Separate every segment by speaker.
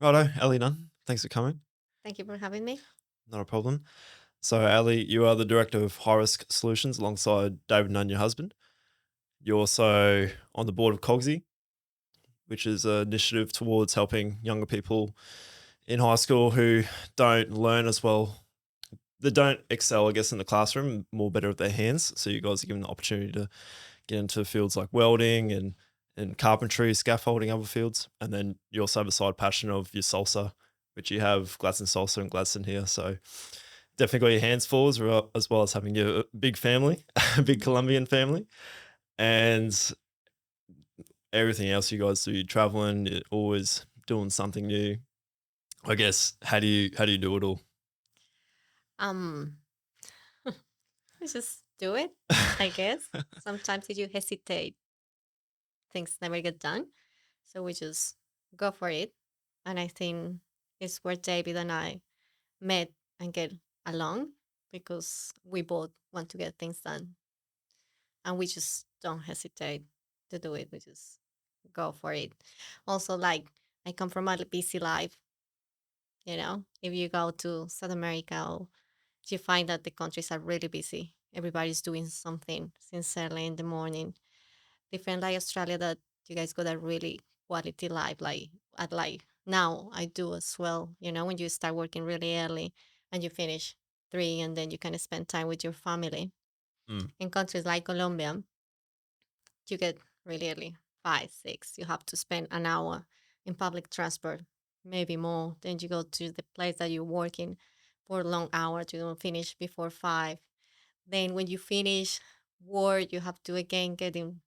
Speaker 1: Righto, Ali Nunn. Thanks for coming.
Speaker 2: Thank you for having me.
Speaker 1: Not a problem. So, Ali, you are the director of High Risk Solutions alongside David Nunn, your husband. You're also on the board of COGSY, which is an initiative towards helping younger people in high school who don't learn as well. They don't excel, I guess, in the classroom, more better with their hands. So, you guys are given the opportunity to get into fields like welding and carpentry, scaffolding, other fields. And then you also have a side passion of your salsa, which you have Gladstone Salsa and Gladstone here. So definitely got your hands full as well as having your big family, a big Colombian family, and everything else you guys do. You're traveling, you're always doing something new. I guess how do you do it all?
Speaker 2: Um, let's just do it, I guess. Sometimes if you hesitate, things never get done. So we just go for it. And I think it's where David and I met and get along because we both want to get things done. And we just don't hesitate to do it. We just go for it. Also, like, I come from a busy life. If you go to South America, you find that the countries are really busy. Everybody's doing something since early in the morning. Different like Australia, that you guys got a really quality life. Like at like now, I do as well. When you start working really early and you finish 3, and then you can spend time with your family.
Speaker 1: Mm.
Speaker 2: In countries like Colombia, you get really early, 5, 6. You have to spend an hour in public transport, maybe more. Then you go to the place that you're working for long hours. You don't finish before 5. Then when you finish work, you have to again get in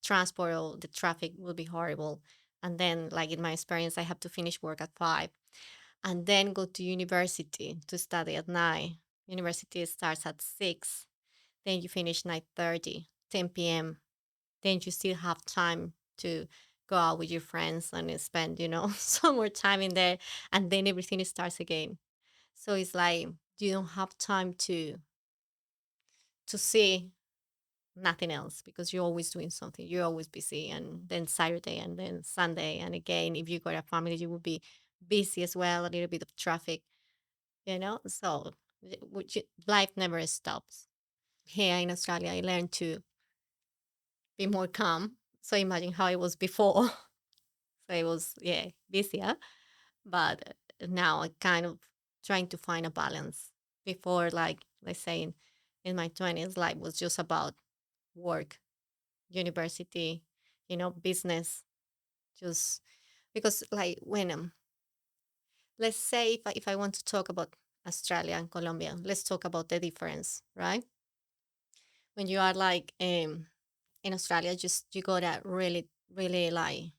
Speaker 2: transport, or the traffic will be horrible. And then, like in my experience, I have to finish work at 5 and then go to university to study at 9. University starts at 6. Then you finish 9:30, 10 p.m. Then you still have time to go out with your friends and spend, some more time in there. And then everything starts again. So it's like you don't have time to see nothing else because you're always doing something. You're always busy. And then Saturday and then Sunday. And again, if you got a family, you will be busy as well, a little bit of traffic. So life never stops. Here in Australia, I learned to be more calm. So imagine how it was before. So it was, yeah, busier. But now I kind of trying to find a balance. Before, like, let's say in my 20s, life was just about work, university, business. Just because, like, let's say if I want to talk about Australia and Colombia, let's talk about the difference, right? When you are like in Australia, just you got a really, really like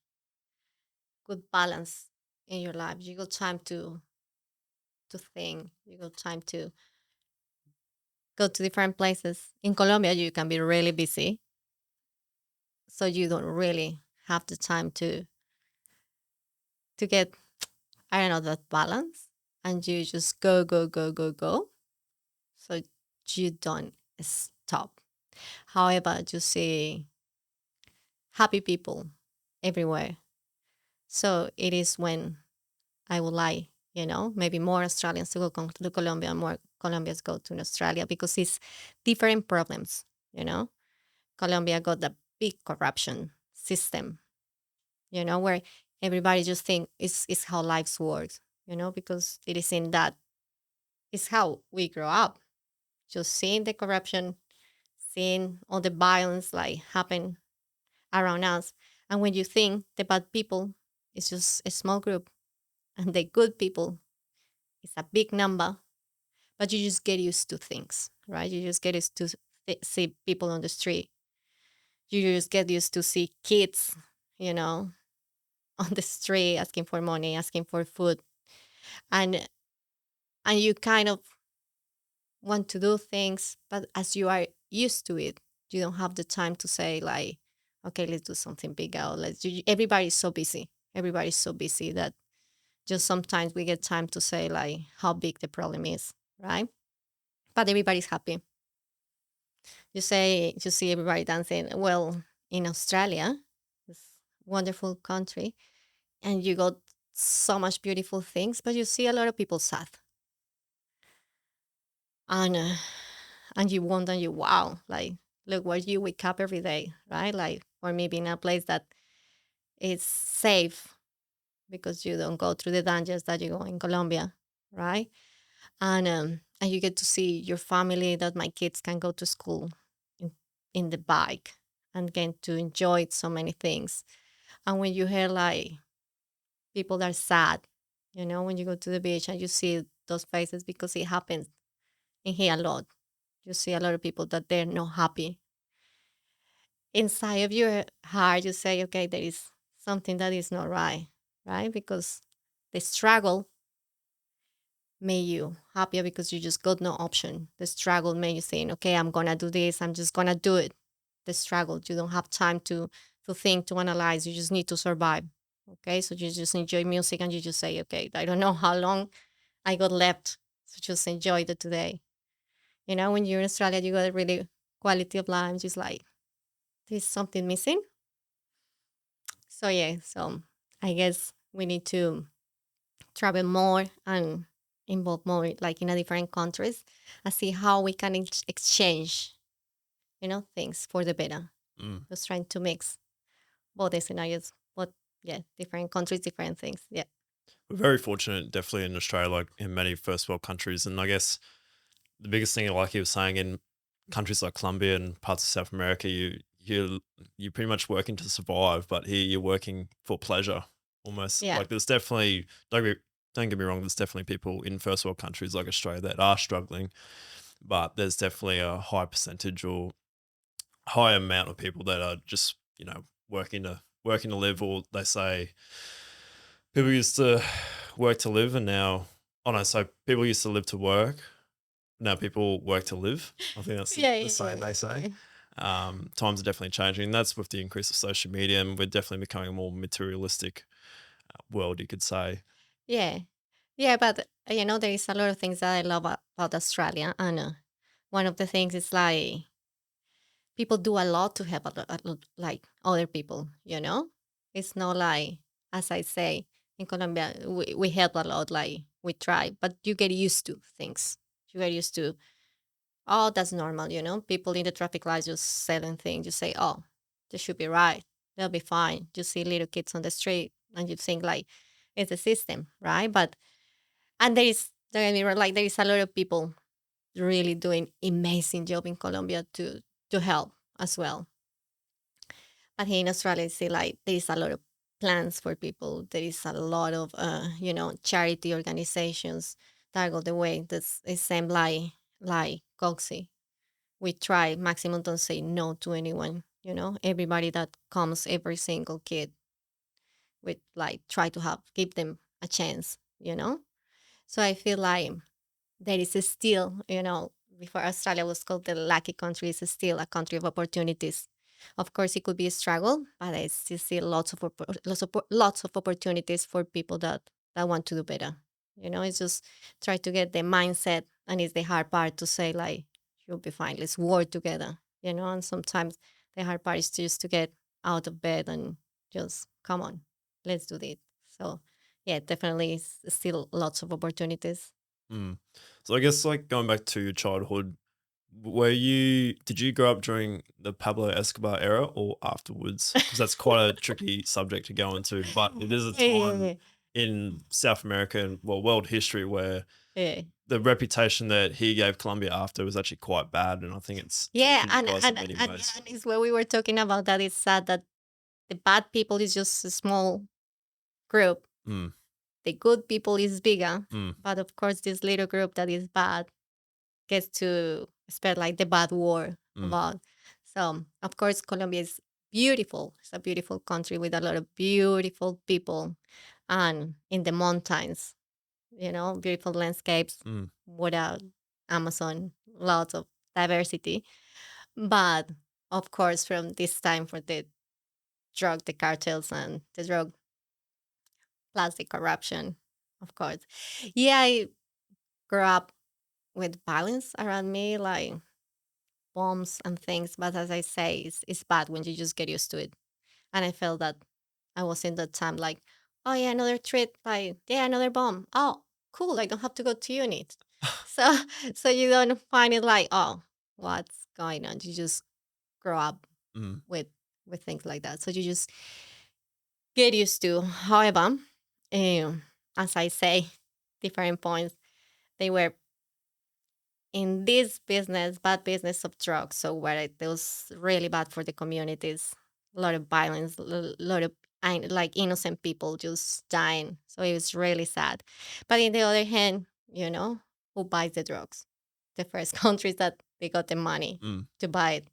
Speaker 2: good balance in your life. You got time to think. You got time to go to different places. In Colombia, you can be really busy, so you don't really have the time to get, I don't know, that balance, and you just go go go go go. So you don't stop. However, you see happy people everywhere. So it is when I would like, maybe more Australians to go to Colombia, and more Colombians go to Australia because it's different problems, you know. Colombia got the big corruption system, where everybody just think is how lives works, because it is in that is how we grow up, just seeing the corruption, seeing all the violence like happen around us. And when you think the bad people is just a small group and the good people is a big number, but you just get used to things, right? You just get used to see people on the street. You just get used to see kids, you know, on the street asking for money, asking for food, and you kind of want to do things, but as you are used to it, you don't have the time to say like, okay, let's do something bigger. Or everybody's so busy. Everybody's so busy that just sometimes we get time to say like how big the problem is, right? But everybody's happy. You see everybody dancing. Well, in Australia, this wonderful country, and you go. so much beautiful things, but you see a lot of people sad, and you wonder, you wow, like look where you wake up every day, right? Like, or maybe in a place that is safe because you don't go through the dangers that you go in Colombia, right? And you get to see your family, that my kids can go to school in, in the bike and get to enjoy so many things. And when you hear like people that are sad, when you go to the beach and you see those faces, because it happens in here a lot. You see a lot of people that they're not happy. Inside of your heart, you say, okay, there is something that is not right, right? Because the struggle made you happier because you just got no option. The struggle made you saying, okay, I'm gonna do this, I'm just gonna do it. The struggle, you don't have time to think, to analyze, you just need to survive. Okay, so you just enjoy music and you just say, okay, I don't know how long I got left, so just enjoy the today. When you're in Australia, you got a really quality of life, just like there's something missing. So yeah, so I guess we need to travel more and involve more, like in a different countries, and see how we can exchange, things for the better.
Speaker 1: Mm.
Speaker 2: Just trying to mix both the scenarios, but yeah, different countries, different things. Yeah,
Speaker 1: We're very fortunate, definitely in Australia, like in many first world countries. And I guess the biggest thing, like he was saying, in countries like Colombia and parts of South America, you're pretty much working to survive, but here you're working for pleasure almost.
Speaker 2: yeah,
Speaker 1: Like there's definitely don't get me wrong, there's definitely people in first world countries like Australia that are struggling, but there's definitely a high percentage or high amount of people that are just working to live, or they say people used to work to live, and now oh no, so people used to live to work. Now people work to live. I think that's
Speaker 2: yeah,
Speaker 1: the
Speaker 2: yeah,
Speaker 1: saying
Speaker 2: yeah,
Speaker 1: they say.
Speaker 2: yeah.
Speaker 1: Times are definitely changing. And that's with the increase of social media, and we're definitely becoming a more materialistic world, you could say.
Speaker 2: Yeah, yeah, but there is a lot of things that I love about Australia, and one of the things is like people do a lot to help like other people. It's not like, as I say, in Colombia we help a lot, like we try, but you get used to things. You get used to, oh, that's normal. People in the traffic lights just selling things, you say, oh, they should be right, they'll be fine. You see little kids on the street and you think like it's a system, right? But and don't get me wrong, like there is a lot of people really doing amazing job in Colombia to help as well. But here in Australia, I see like there is a lot of plans for people. There is a lot of charity organizations that go the way. That's the same like COGSY. We try maximum don't say no to anyone. Everybody that comes, every single kid, we like try to have give them a chance. So I feel like there is still, before Australia was called the lucky country, is still a country of opportunities. Of course, it could be a struggle, but I still see lots of opportunities for people that want to do better. It's just try to get the mindset, and it's the hard part to say like you'll be fine. Let's work together. And sometimes the hard part is just to get out of bed and just come on, let's do this. So yeah, definitely, still lots of opportunities.
Speaker 1: Mm. So I guess like going back to your childhood, did you grow up during the Pablo Escobar era or afterwards? Because that's quite a tricky subject to go into, but it is a time
Speaker 2: Yeah,
Speaker 1: in South America and well, world history where
Speaker 2: yeah,
Speaker 1: the reputation that he gave Colombia after was actually quite bad, and I think it's
Speaker 2: yeah,
Speaker 1: tortured you
Speaker 2: and
Speaker 1: guys in
Speaker 2: and
Speaker 1: many
Speaker 2: and,
Speaker 1: ways.
Speaker 2: and it's what we were talking about. That it's sad that the bad people is just a small group.
Speaker 1: Mm,
Speaker 2: The good people is bigger,
Speaker 1: mm,
Speaker 2: but of course, this little group that is bad gets to spend like the bad war
Speaker 1: mm,
Speaker 2: about. So of course, Colombia is beautiful. It's a beautiful country with a lot of beautiful people, and in the mountains, beautiful landscapes
Speaker 1: mm,
Speaker 2: without Amazon, lots of diversity. But of course, from this time for the cartels and the drug plus the corruption, of course. Yeah, I grew up with violence around me, like bombs and things. But as I say, it's bad when you just get used to it. And I felt that I was in that time like, Oh yeah, another treat. Like yeah, another bomb. Oh, cool. I don't have to go to unit. So so you don't find it like oh, what's going on? You just grow up
Speaker 1: Mm,
Speaker 2: with things like that. So you just get used to. However, as I say, different points. They were in this business, bad business of drugs. So where it was really bad for the communities, a lot of violence, a lot of like innocent people just dying. So it was really sad. But in the other hand, who buys the drugs? The first countries that they got the money
Speaker 1: mm,
Speaker 2: to buy it.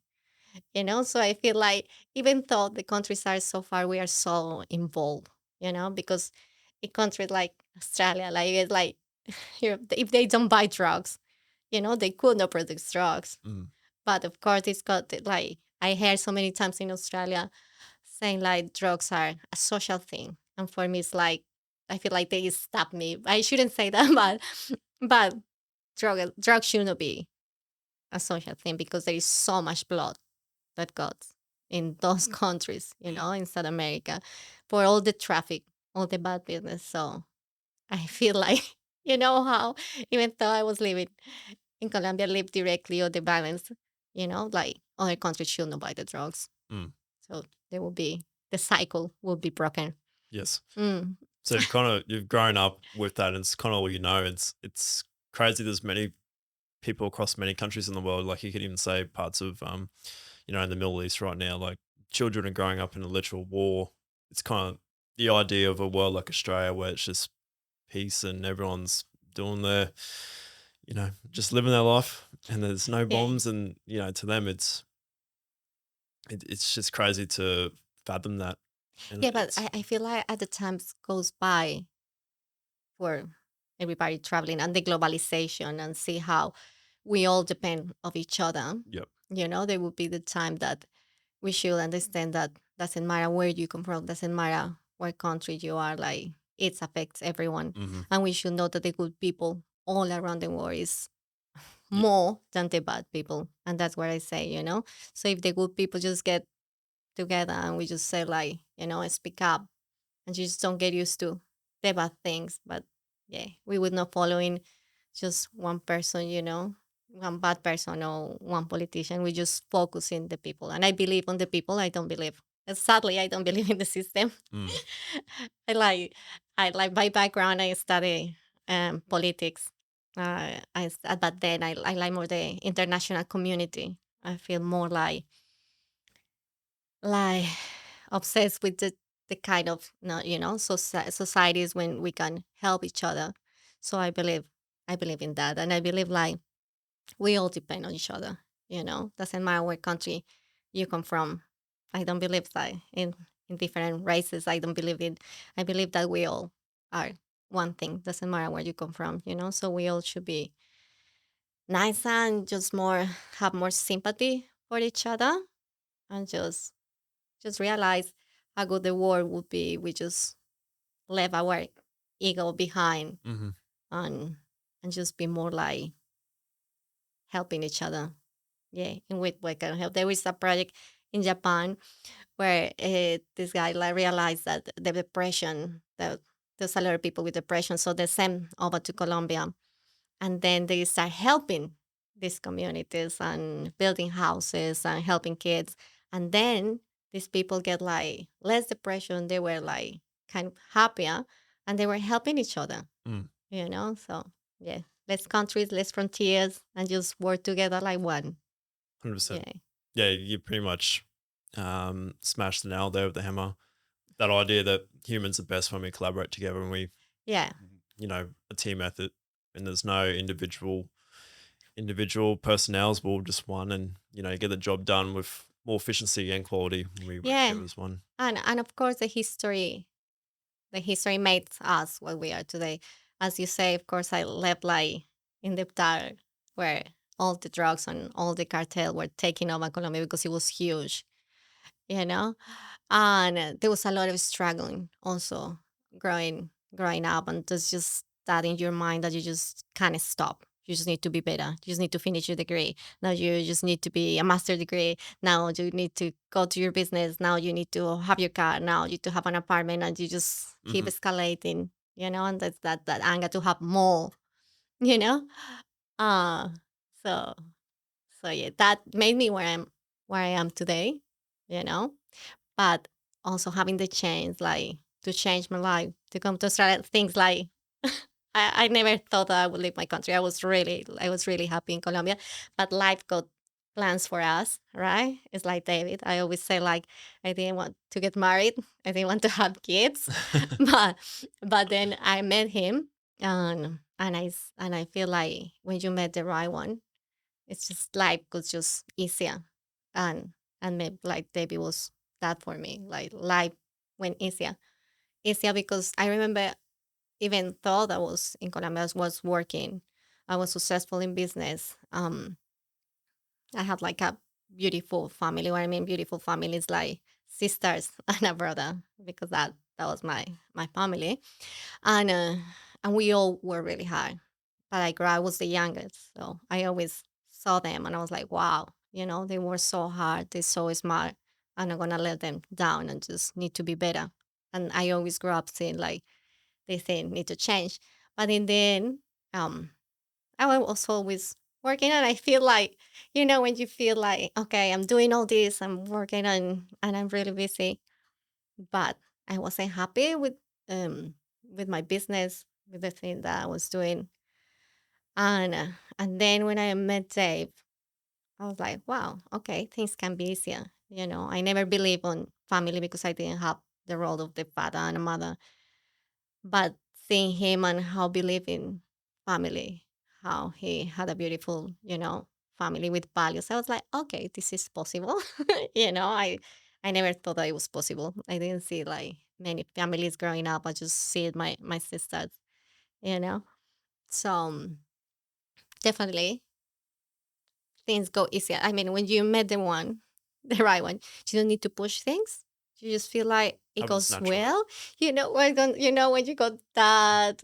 Speaker 2: So I feel like even though the countries are so far, we are so involved. Because in countries like Australia, like it's like if they don't buy drugs, they could not produce drugs.
Speaker 1: mm.
Speaker 2: But of course, it's got like I heard so many times in Australia saying like drugs are a social thing, and for me, it's like I feel like they stop me. I shouldn't say that, but drugs should not be a social thing because there is so much blood that goes in those countries, in South America, for all the traffic, all the bad business. So I feel like how even though I was living in Colombia live directly on the balance, like other countries should not buy the drugs.
Speaker 1: Mm.
Speaker 2: So the cycle will be broken.
Speaker 1: Yes.
Speaker 2: Mm.
Speaker 1: So you've grown up with that, and it's kind of all you know. It's crazy. There's many people across many countries in the world. Like you could even say parts of in the Middle East right now, like children are growing up in a literal war. It's kind of the idea of a world like Australia where it's just peace and everyone's doing their, just living their life, and there's no
Speaker 2: Yeah.
Speaker 1: bombs, and to them it's just crazy to fathom that, and
Speaker 2: Yeah, but
Speaker 1: it's
Speaker 2: I feel like at the times goes by for everybody traveling and the globalization and see how we all depend of each other.
Speaker 1: yep.
Speaker 2: There will be the time that we should understand that doesn't matter where you come from, doesn't matter what country you are, like it affects everyone.
Speaker 1: Hmm.
Speaker 2: And we should know that the good people all around the world is
Speaker 1: Yeah.
Speaker 2: more than the bad people. And that's what I say. So if the good people just get together and we just say like, speak up and you just don't get used to the bad things. But yeah, we would not follow in just one person, one bad person or one politician. We just focus in the people. And I believe on the people. I don't believe. Sadly, I don't believe in the system.
Speaker 1: Mm.
Speaker 2: I like, I like my background. I study politics. But then I like more the international community. I feel more like obsessed with the kind of no, societies when we can help each other. So I believe in that, and I believe like we all depend on each other. Doesn't matter what country you come from. I don't believe that in different races. I don't believe in. I believe that we all are one thing. Doesn't matter where you come from. So we all should be nice and just more have more sympathy for each other and just realize how good the world would be. We just leave our ego behind
Speaker 1: Hmm.
Speaker 2: and and just be more like helping each other. Yeah, in which way can help. There is a project in Japan where this guy like realized that the depression that there's a lot of people with depression, so they sent over to Colombia, and then they start helping these communities and building houses and helping kids, and then these people get like less depression. They were like kind of happier, and they were helping each other.
Speaker 1: Mm.
Speaker 2: So yeah, less countries, less frontiers, and just work together like one.
Speaker 1: 100%.
Speaker 2: Yeah,
Speaker 1: Yeah, you pretty much smashed the nail there with the hammer. That idea that humans are best when we collaborate together and we,
Speaker 2: yeah,
Speaker 1: a team effort, and there's no individual personnels, we're all just one, and you get the job done with more efficiency and quality when we work
Speaker 2: yeah,
Speaker 1: together as one.
Speaker 2: and of course the history made us what we are today. As you say, of course, I lived like in the dark where all the drugs and all the cartel were taking over Colombia because it was huge, you know, and there was a lot of struggling also growing up, and there's just that in your mind that you just can't stop. you just need to be better. You just need to finish your degree. Now you just need to be a master degree. Now you need to go to your business. Now you need to have your car. Now you need to have an apartment, and you just keep
Speaker 1: Hmm.
Speaker 2: escalating, and that's that anger to have more, you know? Uh so yeah, that made me where I am today, you know? But also having the chance, like, to change my life, to come to Australia, things like I never thought that I would leave my country. I was really happy in Colombia, but life got plans for us, right? It's like David. I always say, like, I didn't want to get married. I didn't want to have kids, but then I met him, and I feel like when you met the right one, it's just life was just easier, and maybe like David was that for me. Like, life went easier because I remember, even though I was in Colombia, I was working, I was successful in business. I had like a beautiful family. What I mean, beautiful family is like sisters and a brother, because that was my family, and uh, and we all were really hard. But I was the youngest, so I always saw them, and I was like, wow, they were so hard, they're so smart. I'm not gonna let them down, and just need to be better. And I always grew up seeing, like, they say need to change. But in the end, um, I was always working, and I feel like, when you feel like, okay, I'm doing all this, I'm working, and I'm really busy, but I wasn't happy with my business, with the thing that I was doing. And then when I met Dave, I was like, wow, okay, things can be easier. I never believed on family because I didn't have the role of the father and a mother. But seeing him and how believe in family, how he had a beautiful, family with values, I was like, okay, this is possible. I never thought that it was possible. I didn't see like many families growing up. I just see it my sisters, you know. So, definitely things go easier. I mean, when you met the one, the right one, you don't need to push things. You just feel like it
Speaker 1: Happens
Speaker 2: goes
Speaker 1: naturally.
Speaker 2: well. When you got that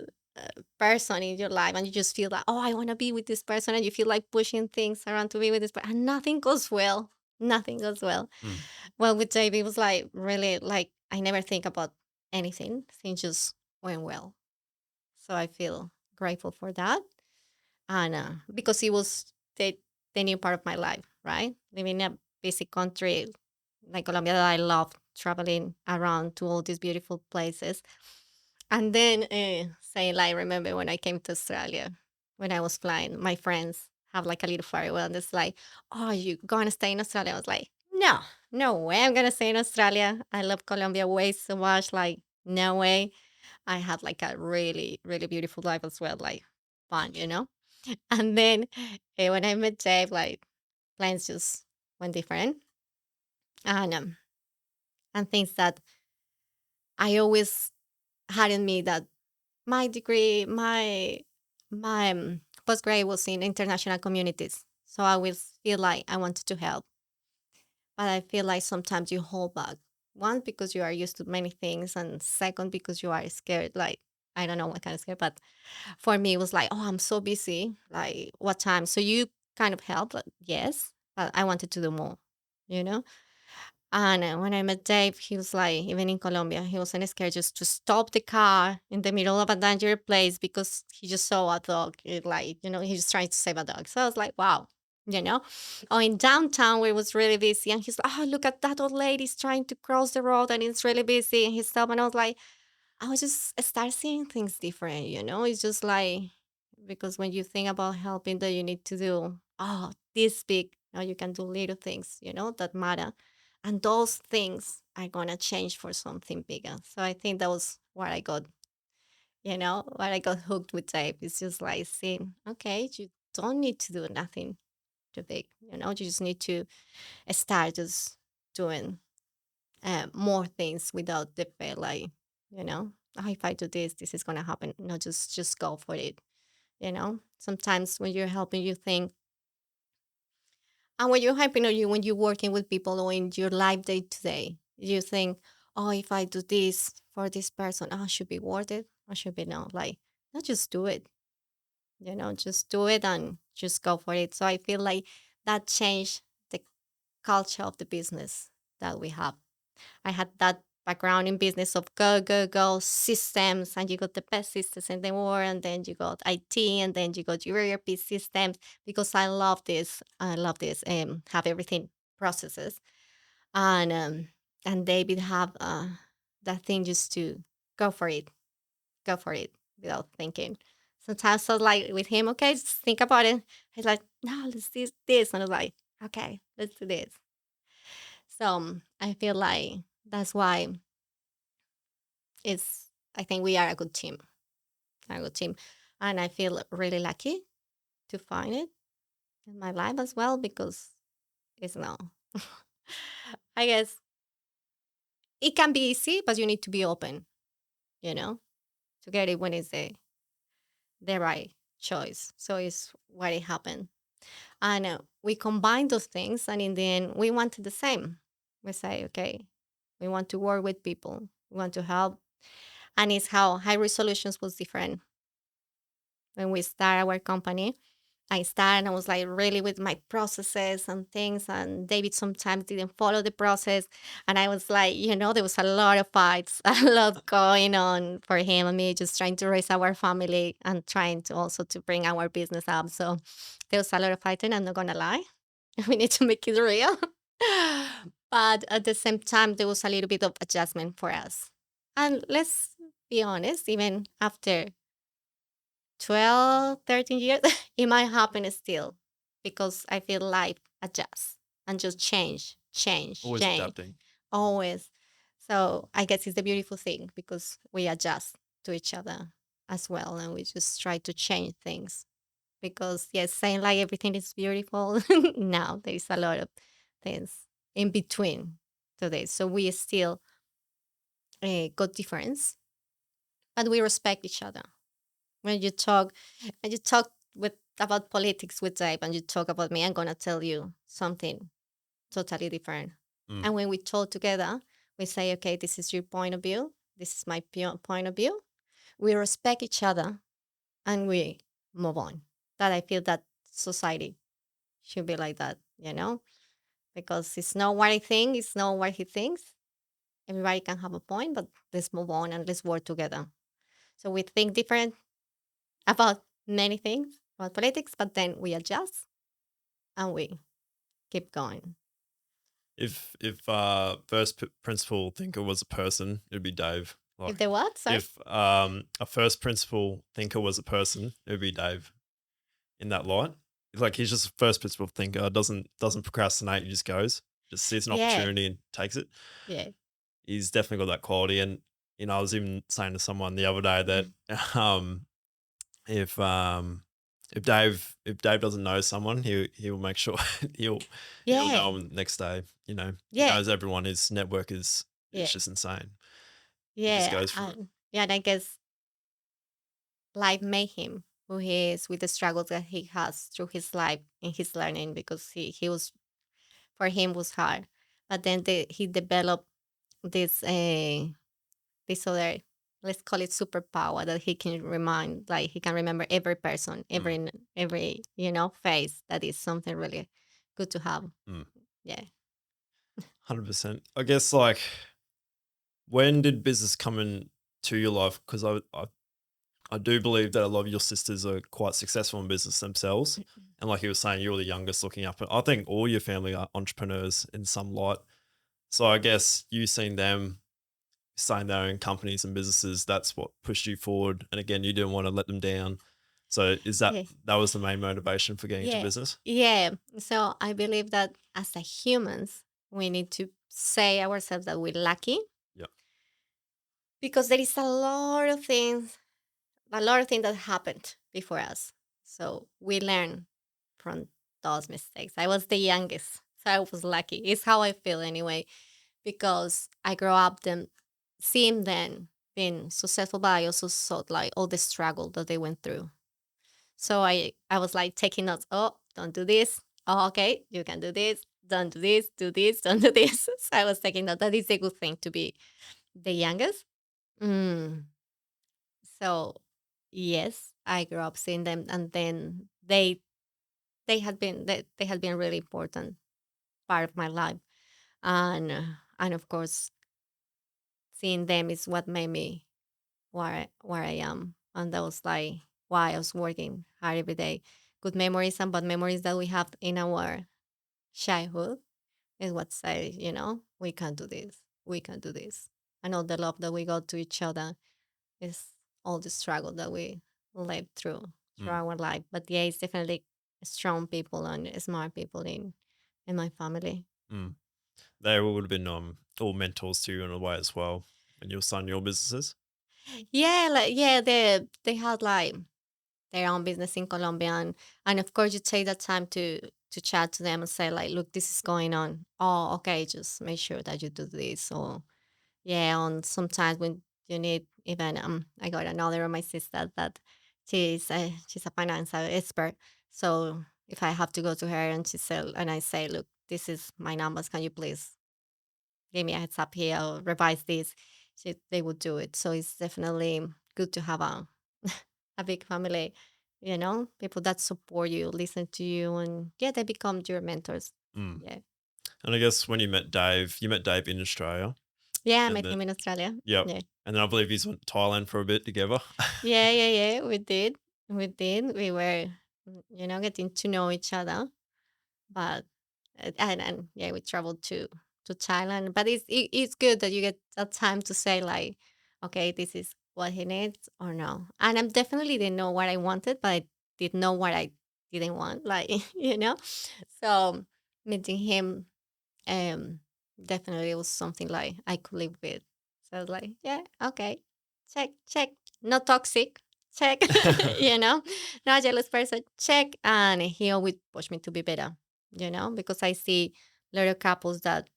Speaker 2: person in your life, and you just feel like, oh, I want to be with this person, and you feel like pushing things around to be with this person, and nothing goes well. Nothing goes well.
Speaker 1: Mm.
Speaker 2: Well, with JB, it was like really like I never think about anything. Things just went well. So I feel grateful for that, and because it was the new part of my life, right? Living in a busy country like Colombia, that I love traveling around to all these beautiful places. And then saying, like, remember when I came to Australia, when I was flying, my friends have like a little farewell, and it's like, oh, you gonna stay in Australia? I was like, no, no way, I'm gonna stay in Australia. I love Colombia way so much. Like, no way. I had like a really, really beautiful life as well, like fun. And then when I met Dave, like, plans just went different, and things that I always had in me, that my degree, my postgrad was in international communities, so I always feel like I wanted to help, but I feel like sometimes you hold back. One, because you are used to many things, and second, because you are scared. Like, I don't know what kind of scared, but for me, it was like, oh, I'm so busy. Like, what time? So you kind of help, yes, but I wanted to do more, you know? And when I met Dave, he was like, even in Colombia, he wasn't scared just to stop the car in the middle of a dangerous place because he just saw a dog. Like, he was trying to save a dog. So I was like, wow, you know? Or in downtown where it was really busy, and he's like, oh, look at that old lady's trying to cross the road and it's really busy. And he stopped, and I was like, I would just start seeing things different. It's just like, because when you think about helping, that you need to do, oh, this big, now you can do little things, that matter. And those things are going to change for something bigger. So I think that was what I got hooked with tape. It's just like saying, okay, you don't need to do nothing too big. You just need to start just doing more things without the fear, like, "Oh, if I do this, this is gonna happen." No, just go for it. Sometimes when you're helping, you think, and when you're helping, or when you're working with people, or in your life day to day, you think, oh, if I do this for this person, oh, should be worth it, or should be no, like, not just do it. just do it and just go for it. So I feel like that changed the culture of the business that we have. I had that background in business of go, go, go systems, and you got the best systems in the world, and then you got IT, and then you got your ERP systems, because I love this. I love this. Have everything processes. And David have that thing just to go for it, go for it without thinking. Sometimes I was like with him, okay, just think about it. He's like, no, let's do this. And I was like, okay, let's do this. So I feel like that's why I think we are a good team, a good team. And I feel really lucky to find it in my life as well, because it's no, I guess it can be easy, but you need to be open, you know, to get it when it's the right choice. So it's what it happened. And we combine those things, and in the end, we wanted the same. We say, okay, we want to work with people, we want to help. And it's how High Resolutions was different when we start our company. I started and I was like really with my processes and things, and David sometimes didn't follow the process. And I was like, there was a lot of fights, a lot going on for him and me, just trying to raise our family and trying to also to bring our business up. So there was a lot of fighting, I'm not gonna lie. We need to make it real. But at the same time, there was a little bit of adjustment for us. And let's be honest, even after 12, 13 years, it might happen still, because I feel life adjusts and just change, change,
Speaker 1: Always
Speaker 2: change,
Speaker 1: adapting.
Speaker 2: always. So I guess it's the beautiful thing, because we adjust to each other as well, and we just try to change things. Because yes, saying like everything is beautiful, now there is a lot of things in between today. So we still got difference, but we respect each other. When you talk with about politics with Dave, and you talk about me, I'm gonna tell you something totally different.
Speaker 1: Mm.
Speaker 2: And when we talk together, we say, okay, this is your point of view, this is my point of view. We respect each other, and we move on. That I feel that society should be like that, because it's not what I think, it's not what he thinks. Everybody can have a point, but let's move on and let's work together. So we think different about many things about politics, but then we adjust and we keep going.
Speaker 1: If first principle thinker was a person, it'd be Dave.
Speaker 2: If
Speaker 1: Like
Speaker 2: the what? Sorry?
Speaker 1: if a first principle thinker was a person, it'd be Dave in that light. Like he's just a first principle thinker, doesn't procrastinate, he just goes, just sees an
Speaker 2: Yeah,
Speaker 1: opportunity and takes it.
Speaker 2: yeah.
Speaker 1: He's definitely got that quality. And I was even saying to someone the other day that if if Dave doesn't know someone, he will make sure he'll he'll
Speaker 2: Yeah,
Speaker 1: know them next day. He
Speaker 2: yeah,
Speaker 1: knows everyone. His network is
Speaker 2: yeah,
Speaker 1: just insane. He just
Speaker 2: yeah.
Speaker 1: goes for it.
Speaker 2: Yeah, and I guess life made him who he is, with the struggles that he has through his life and his learning, because he was, for him was hard. But then he developed this this other, let's call it superpower, that he can remind, like he can remember every person,
Speaker 1: Mm,
Speaker 2: every face. That is something really good to have.
Speaker 1: mm,
Speaker 2: Yeah.
Speaker 1: 100%. I guess like when did business come into your life? Because I do believe that a lot of your sisters are quite successful in business themselves. And like you were saying, you're the youngest looking up. I think all your family are entrepreneurs in some light. So I guess you seen them starting their own companies and businesses. That's what pushed you forward. And again, you didn't want to let them down. So is that
Speaker 2: Yeah.
Speaker 1: that was the main motivation for getting into
Speaker 2: Yeah.
Speaker 1: business?
Speaker 2: Yeah. So I believe that as a humans, we need to say ourselves that we're lucky,
Speaker 1: Yeah.
Speaker 2: because there is a lot of things that happened before us. So we learn from those mistakes. I was the youngest, so I was lucky. It's how I feel anyway, because I grew up them seeing them being successful, but I also saw like all the struggle that they went through. So I was like taking notes. Oh, don't do this. Oh, okay, you can do this. Don't do this. Do this. Don't do this. So I was taking note. That is a good thing to be the youngest. Mm. So Yes, I grew up seeing them, and then they had been a really important part of my life, and of course, seeing them is what made me where I am, and that was like why I was working hard every day. Good memories and bad memories that we have in our childhood is what say, we can do this, we can do this, and all the love that we got to each other is all the struggle that we lived through
Speaker 1: Mm,
Speaker 2: our life. But yeah, it's definitely strong people and smart people in my family.
Speaker 1: mm. They would have been all mentors to you in a way as well when you were starting your businesses.
Speaker 2: Yeah, like yeah, they had like their own business in Colombia, and of course you take that time to chat to them and say like, look, this is going on. Oh, okay, just make sure that you do this. Or yeah, and sometimes when you need even I got another of my sister that she's a financial expert. So if I have to go to her and I say, look, this is my numbers, can you please give me a heads up here or revise this? They would do it. So it's definitely good to have a a big family, people that support you, listen to you, and yeah, they become your mentors.
Speaker 1: Mm.
Speaker 2: Yeah.
Speaker 1: And I guess when you met Dave in Australia,
Speaker 2: Yeah, I
Speaker 1: and
Speaker 2: met
Speaker 1: then
Speaker 2: him in Australia.
Speaker 1: yep,
Speaker 2: Yeah.
Speaker 1: and then I believe you went to Thailand for a bit together.
Speaker 2: Yeah, yeah, yeah. We did. We did. We were, getting to know each other. But and yeah, we traveled to Thailand. But it's good that you get that time to say like, okay, this is what he needs or no. And I definitely didn't know what I wanted, but I did know what I didn't want. Like so meeting him um, definitely was something like I could live with. So I was like, yeah, okay, check, check. Not toxic, check. Not jealous person, check. And he always pushed me to be better, because I see little couples that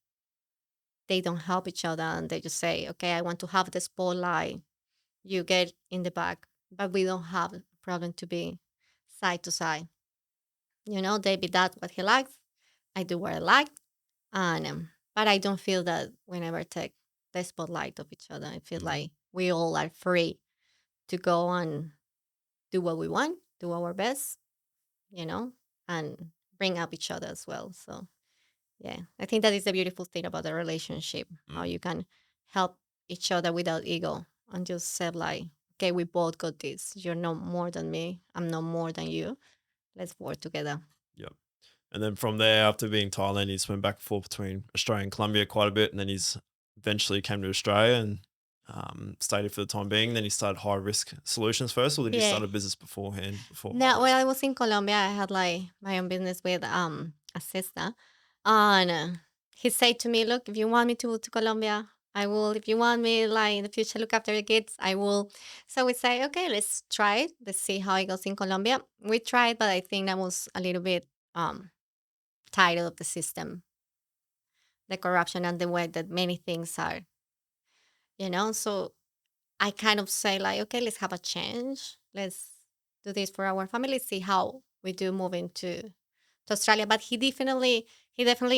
Speaker 2: they don't help each other and they just say, okay, I want to have the spotlight. You get in the back, but we don't have a problem to be side to side. David, that's what he likes. I do what I like. And but I don't feel that we never take the spotlight of each other. I feel
Speaker 1: Mm,
Speaker 2: like we all are free to go and do what we want, do our best, you know, and bring up each other as well. So yeah, I think that is the beautiful thing about the relationship, how
Speaker 1: mm,
Speaker 2: you can help each other without ego and just say like, okay, we both got this. You're no more than me. I'm no more than you. Let's work together.
Speaker 1: yep. And then from there, after being Thailand, he's went back and forth between Australia and Colombia quite a bit, and then he's eventually came to Australia and stayed for the time being. Then he started High Risk Solutions first, or did he
Speaker 2: Yeah.
Speaker 1: start a business beforehand before High
Speaker 2: Now, when
Speaker 1: Risk?
Speaker 2: I was in Colombia, I had like my own business with a sister, and he said to me, "Look, if you want me to Colombia, I will. If you want me like in the future, look after the kids, I will." So we say, "Okay, let's try it. Let's see how it goes in Colombia." We tried, but I think that was a little bit um tired of the system, the corruption, and the way that many things are. So I kind of say like, okay, let's have a change. Let's do this for our family. See how we do moving to Australia. But he definitely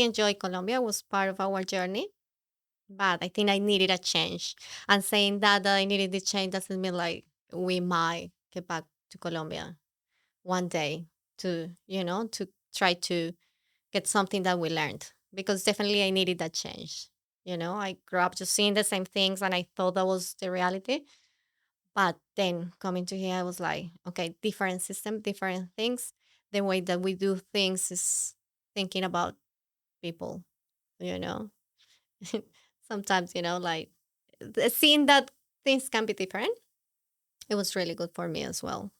Speaker 2: enjoyed Colombia. Was part of our journey. But I think I needed a change. And saying that I needed the change doesn't mean like we might get back to Colombia one day to try to get something that we learned. Because definitely I needed that change. I grew up just seeing the same things and I thought that was the reality, but then coming to here, I was like, okay, different system, different things. The way that we do things is thinking about people, you know. Sometimes, like seeing that things can be different, it was really good for me as well.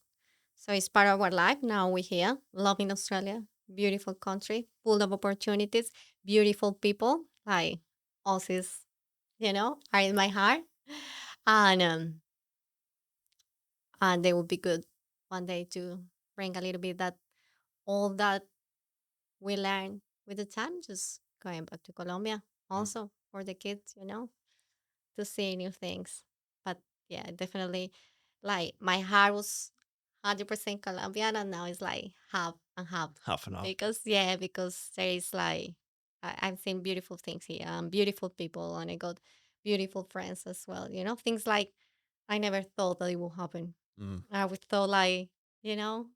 Speaker 2: So it's part of our life. Now we're here, loving Australia, beautiful country, full of opportunities, beautiful people. Like Aussies, are in my heart. And they would be good one day to bring a little bit that all that we learn with the time, just going back to Colombia
Speaker 1: Mm.
Speaker 2: also for the kids, to see new things. But yeah, definitely like my heart was 100% Colombian and now it's like half and half.
Speaker 1: Half and half.
Speaker 2: Because there is like, I've seen beautiful things here and beautiful people and I got beautiful friends as well, things like I never thought that it would happen.
Speaker 1: Mm.
Speaker 2: We thought like, you know,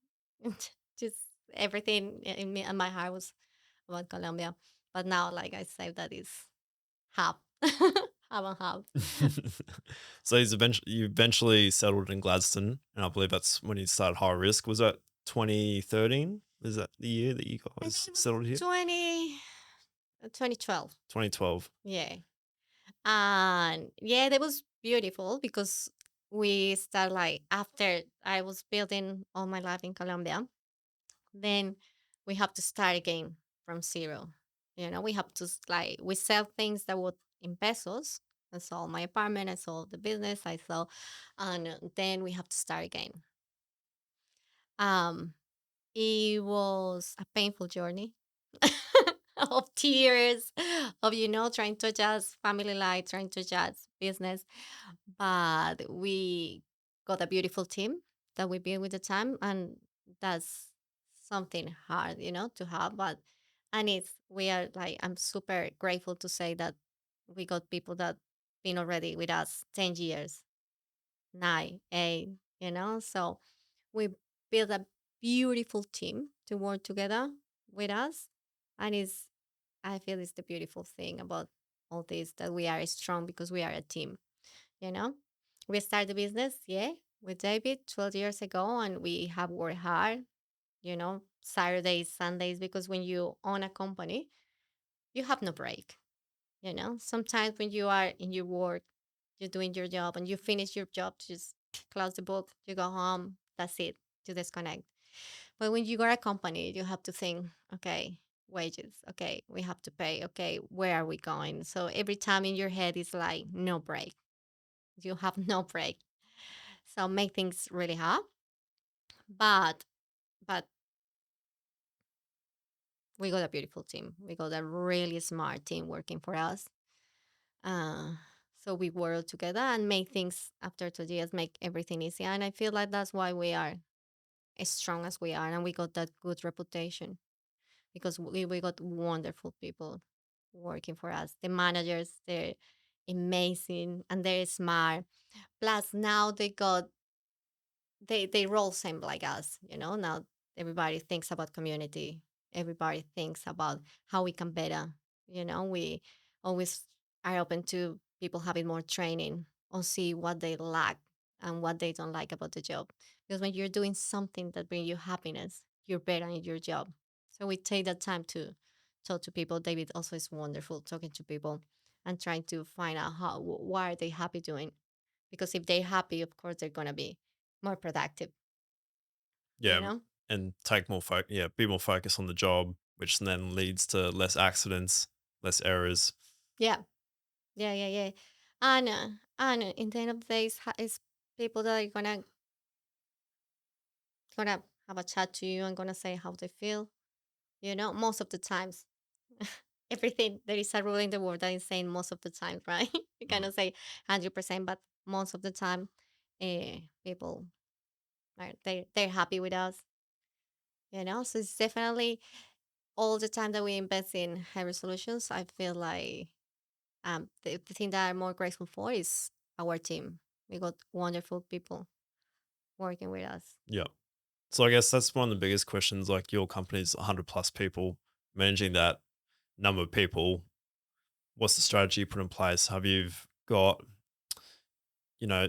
Speaker 2: just everything in me and my heart was about Colombia. But now, like I say, that is half, half and half.
Speaker 1: So you eventually settled in Gladstone, and I believe that's when you started high risk. Was that 2013? Was that the year that you
Speaker 2: And
Speaker 1: guys
Speaker 2: it was
Speaker 1: settled here?
Speaker 2: 2012.
Speaker 1: 2012.
Speaker 2: Yeah. And yeah, that was beautiful because we started like after I was building all my life in Colombia, then we have to start again from zero. We have to like we sell things that would in pesos. I sold my apartment, I sold the business, I sold, and then we have to start again. Um, it was a painful journey of tears, of trying to adjust family life, trying to adjust business, but we got a beautiful team that we built with the time, and that's something hard to have, but and it's we are like I'm super grateful to say that we got people that been already with us 10 years, 9, 8, so we built a beautiful team to work together with us, and it's I feel it's the beautiful thing about all this, that we are strong because we are a team you know we started the business, yeah, with David 12 years ago, and we have worked hard, Saturdays, Sundays, because when you own a company you have no break. Sometimes when you are in your work, you're doing your job and you finish your job, just close the book, you go home, that's it, to disconnect. But when you got a company, you have to think, okay, wages, okay, we have to pay, okay, where are we going? So every time in your head is like no break. You have no break. So make things really hard. But we got a beautiful team. We got a really smart team working for us. Uh, so we work together and make things after 2 years, make everything easy. And I feel like that's why we are as strong as we are, and we got that good reputation because we got wonderful people working for us. The managers, they're amazing and they're smart. Plus now they roll same like us, now everybody thinks about community, everybody thinks about how we can better, we always are open to people having more training or see what they lack and what they don't like about the job, because when you're doing something that brings you happiness, you're better in your job. So we take that time to talk to people. David also is wonderful talking to people and trying to find out why are they happy doing, because if they're happy, of course they're going to be more productive, you
Speaker 1: Yeah,
Speaker 2: know?
Speaker 1: and take more be more focused on the job, which then leads to less accidents, less errors.
Speaker 2: Yeah, yeah, yeah, yeah. And in the end of the day, it's people that are gonna have a chat to you and gonna say how they feel. Most of the times, everything there is a rule in the world that is saying most of the time, right? You
Speaker 1: Mm.
Speaker 2: cannot say 100%, but most of the time, people are they're happy with us. So it's definitely all the time that we invest in hybrid solutions. I feel like the thing that I'm more grateful for is our team. We got wonderful people working with us.
Speaker 1: Yeah. So I guess that's one of the biggest questions. Like your company's 100 plus people, managing that number of people. What's the strategy you put in place? Have you got, you know,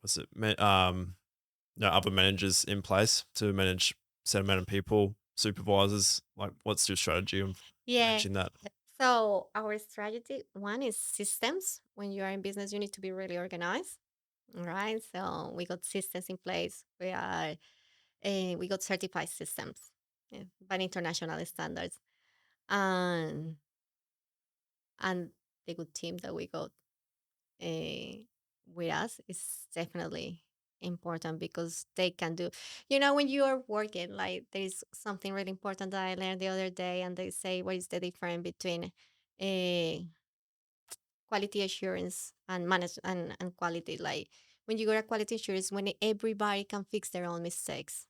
Speaker 1: what's it, other managers in place to manage set amount of people, supervisors? Like, what's your strategy of
Speaker 2: Yeah.
Speaker 1: managing that?
Speaker 2: So our strategy one is systems. When you are in business, you need to be really organized. Right. So we got systems in place. We got certified systems, yeah, by international standards, and and the good team that we got uh, with us is definitely important because they can do, when you are working, like there is something really important that I learned the other day, and they say what is the difference between quality assurance and manage and quality. Like when you go to quality assurance, when everybody can fix their own mistakes,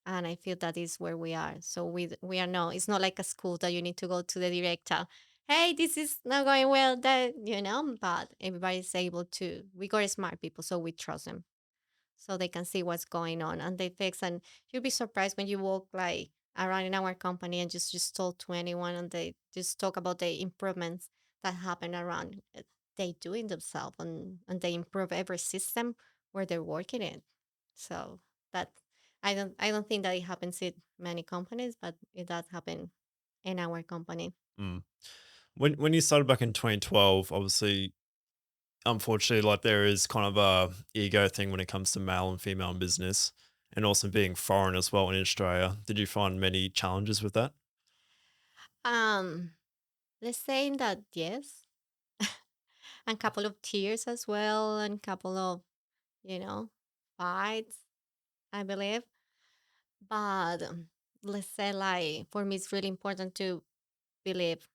Speaker 2: and I feel that is where we are. So we are no, it's not like a school that you need to go to the director. Hey, this is not going well. That but everybody's able to. We got smart people, so we trust them. so they can see what's going on and they fix. And you'll be surprised when you walk like around in our company and just talk to anyone and they just talk about the improvements that happen around. They do it themselves and they improve every system where they're working in. So that I don't think that it happens in many companies, but it does happen in our company.
Speaker 1: Mm. When you started back in 2012, obviously, unfortunately, like there is kind of a ego thing when it comes to male and female in business, and also being foreign as well in Australia. Did you find many challenges with that?
Speaker 2: Um, let's say that yes, and couple of tears as well, and couple of you know fights, I believe. But let's say like for me, it's really important to believe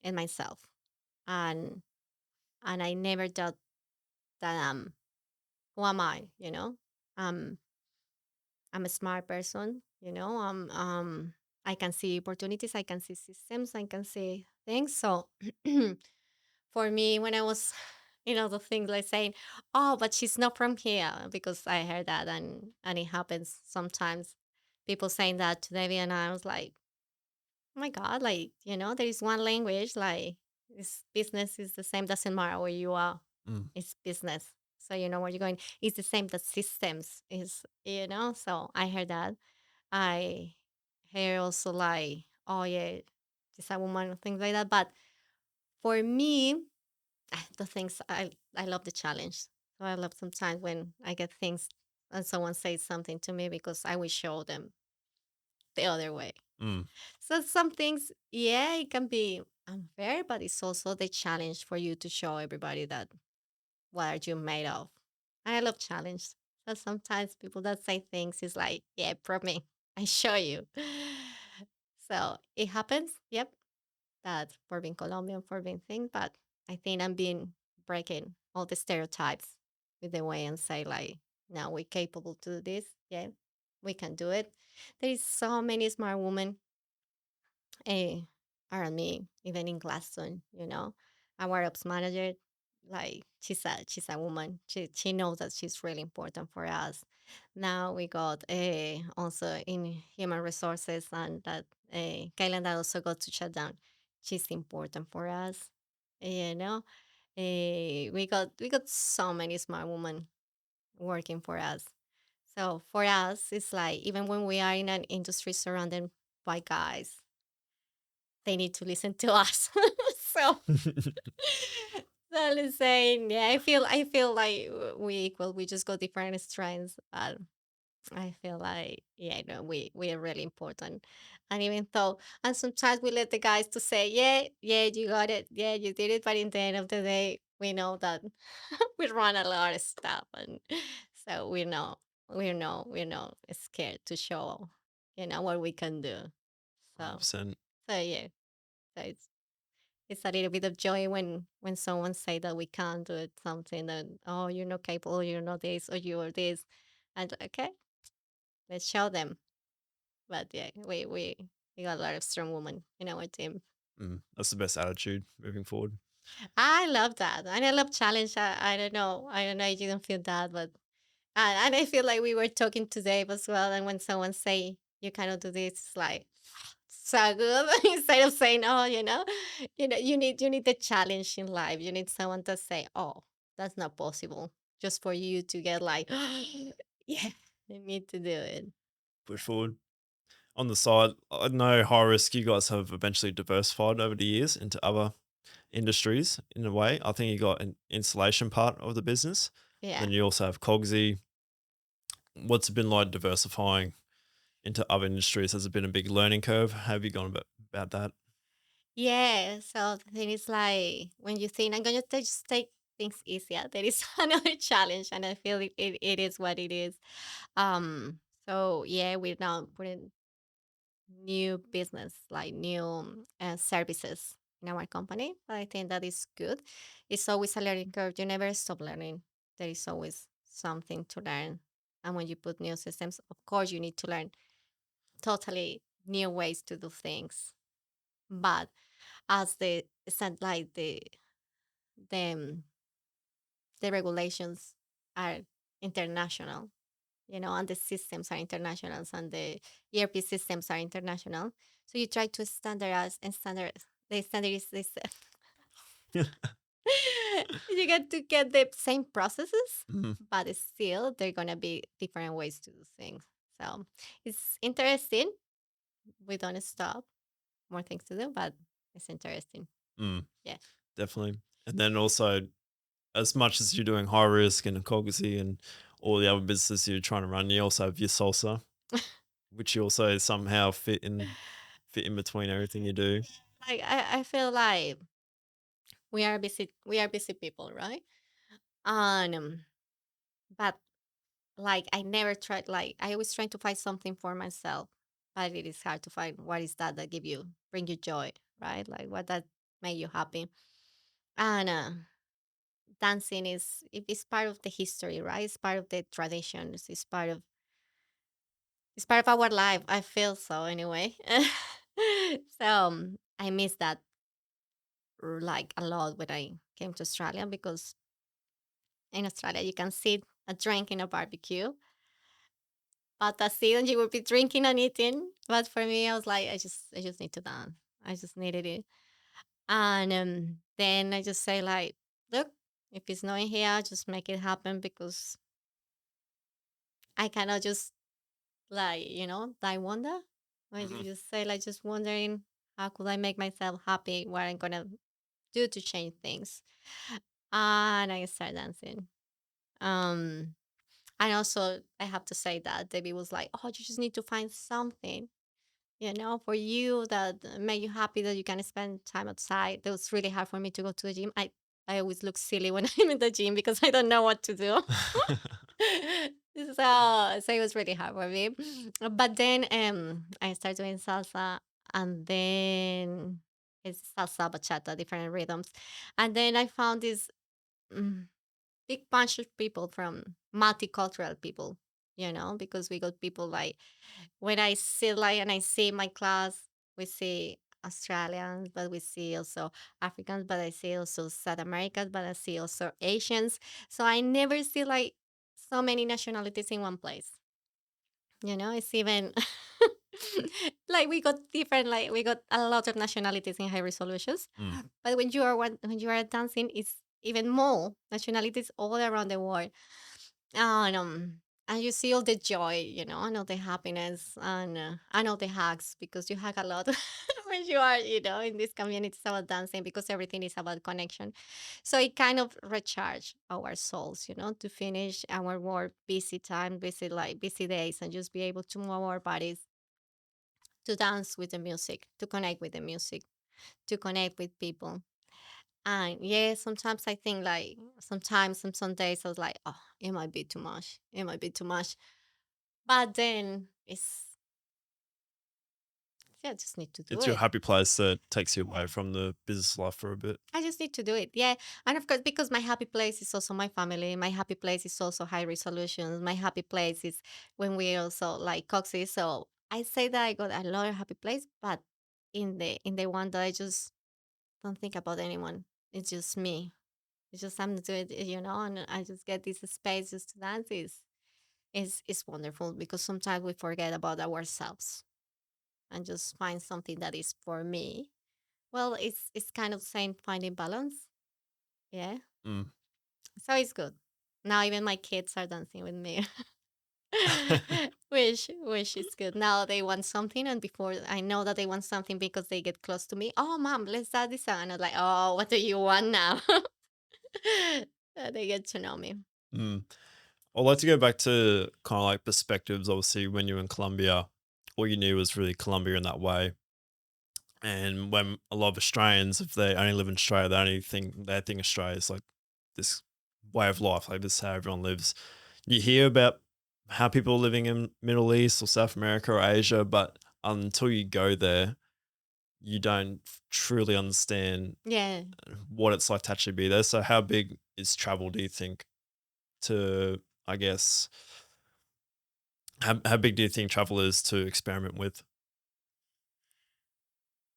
Speaker 2: in myself, and I never thought that who am I? Um, I'm a smart person. I can see opportunities, I can see systems, I can see things. So for me, when I was, the things like saying, "Oh, but she's not from here," because I heard that, and it happens sometimes. People saying that to Debbie, and I was like, "Oh my God!" Like there is one language. Like this business is the same. Doesn't matter where you are.
Speaker 1: Mm.
Speaker 2: It's business. So you know where you're going. It's the same. The systems is. So I heard that. I hear also like, "Oh yeah, she's a woman," things like that. But for me, the things I love the challenge. So I love sometimes when I get things and someone says something to me because I will show them the other way.
Speaker 1: Mm.
Speaker 2: So some things, yeah, it can be unfair, but it's also the challenge for you to show everybody that what are you made of. And I love challenge. So sometimes people that say things is like, yeah, prove me. I show you. So it happens. Yep, that for being Colombian, for being thing, but I think I'm being breaking all the stereotypes with the way and say like, now we're capable to do this. Yeah, we can do it. There is so many smart women eh, around me, even in Gladstone, our ops manager, like she's a woman. She knows that she's really important for us. Now we got also in human resources and that Kayla that also got to shut down. She's important for us. You know, we got so many smart women working for us. So for us, it's like even when we are in an industry surrounded by guys, they need to listen to us. So, so let's say, yeah, I feel like we equal. We just got different strengths, but I feel like no, we are really important. And even though, and sometimes we let the guys to say, yeah, yeah, you got it, yeah, you did it, but in the end of the day, we know that we run a lot of stuff, and so we're not scared to show, what we can do. So,
Speaker 1: 100%.
Speaker 2: so yeah. So it's a little bit of joy when someone say that we can't do it, something that, oh, you're not capable, you're not this, or you are this, and okay, let's show them. But yeah, we got a lot of strong women in our team.
Speaker 1: That's the best attitude moving forward.
Speaker 2: I love that, and I love challenge. I don't know if you don't feel that, but and I feel like we were talking today as well. And when someone say you cannot do this, it's like so good. Instead of saying, "Oh, you need the challenge in life. You need someone to say, "Oh, that's not possible," just for you to get like, "Yeah, I need to do it."
Speaker 1: Push forward. On the side, I know high risk you guys have eventually diversified over the years into other industries in a way. I think you got an installation part of the business.
Speaker 2: Yeah.
Speaker 1: Then you also have COGSY. What's it been like diversifying into other industries? Has it been a big learning curve? How have you gone about that?
Speaker 2: Yeah, so the thing is like when you think I'm gonna just take things easier, there is another challenge, and I feel it is what it is. So yeah, we're now putting new business, like new services in our company. But I think that is good. It's always a learning curve. You never stop learning. There is always something to learn. And when you put new systems, of course, you need to learn totally new ways to do things. But as like the the regulations are international, and the systems are international and the ERP systems are international. So you try to standardize and standardize this. You get to get the same processes,
Speaker 1: Mhm.
Speaker 2: but still they're gonna be different ways to do things. So it's interesting. We don't stop. More things to do, but it's interesting.
Speaker 1: Mm,
Speaker 2: Yeah.
Speaker 1: definitely. And then also, as much as you're doing high risk and COGSY and all the other businesses you're trying to run, you also have your salsa, which you also somehow fit in between everything you do.
Speaker 2: Like I feel like we are busy people, right? And but like I never tried, like I always trying to find something for myself, but it is hard to find what is that bring you joy, right? Like what that make you happy. And dancing is part of the history, right? It's part of the traditions. It's part of our life. I feel so anyway. So I miss that like a lot when I came to Australia, because in Australia you can sit a drink in a barbecue, but that's it, and you will be drinking and eating. But for me, I was like, I just need to dance. I just needed it, and then I just say like, look, if it's snowing here, just make it happen, because I cannot just like die wonder. When you
Speaker 1: Mhm.
Speaker 2: just say like just wondering how could I make myself happy, what I'm gonna do to change things, and I start dancing. Um, and also I have to say that Debbie was like, "Oh, you just need to find something, for you that make you happy, that you can spend time outside." It was really hard for me to go to the gym. I always look silly when I'm in the gym because I don't know what to do. So it was really hard for me. But then I started doing salsa, and then it's salsa, bachata, different rhythms. And then I found this mm, big bunch of people, from multicultural people, because we got people like, when I see like and I see my class, we see Australians, but we see also Africans, but I see also South Americans, but I see also Asians. So I never see like so many nationalities in one place. It's even like we got different, like we got a lot of nationalities in high resolutions.
Speaker 1: Mm.
Speaker 2: But when you are dancing, it's even more nationalities all around the world. And you see all the joy, and all the happiness, and all the hugs, because you hug a lot when you are, in this community about dancing, because everything is about connection. So it kind of recharge our souls, to finish our work busy time, busy days, and just be able to move our bodies, to dance with the music, to connect with the music, to connect with people. And yeah, sometimes I think like sometimes some days I was like, oh, it might be too much. It might be too much. But then yeah, I just need to do
Speaker 1: It's your
Speaker 2: it.
Speaker 1: happy place that takes you away from the business life for a bit.
Speaker 2: I just need to do it. Yeah. And of course, because my happy place is also my family. My happy place is also high resolutions. My happy place is when we also like COGSY. So I say that I got a lot of happy place, but in the one that I just don't think about anyone. It's just me. It's just something to it, and I just get this space just to dance. Is wonderful, because sometimes we forget about ourselves and just find something that is for me. Well, it's kind of same finding balance. Yeah.
Speaker 1: Mm.
Speaker 2: So it's good. Now even my kids are dancing with me. Which is good. Now they want something, and before I know that they want something because they get close to me. Oh, mom, let's dance this song. And I'm like, oh, what do you want now? They get to know me.
Speaker 1: Mm. I'd like to go back to kind of like perspectives. Obviously, when you were in Colombia, all you knew was really Colombia in that way. And when a lot of Australians, if they only live in Australia, they think Australia is like this way of life, like this is how everyone lives. You hear about how people are living in Middle East or South America or Asia, but until you go there, you don't truly understand
Speaker 2: Yeah.
Speaker 1: what it's like to actually be there. So, how big is travel? Do you think to, I guess, how big do you think travel is to experiment with?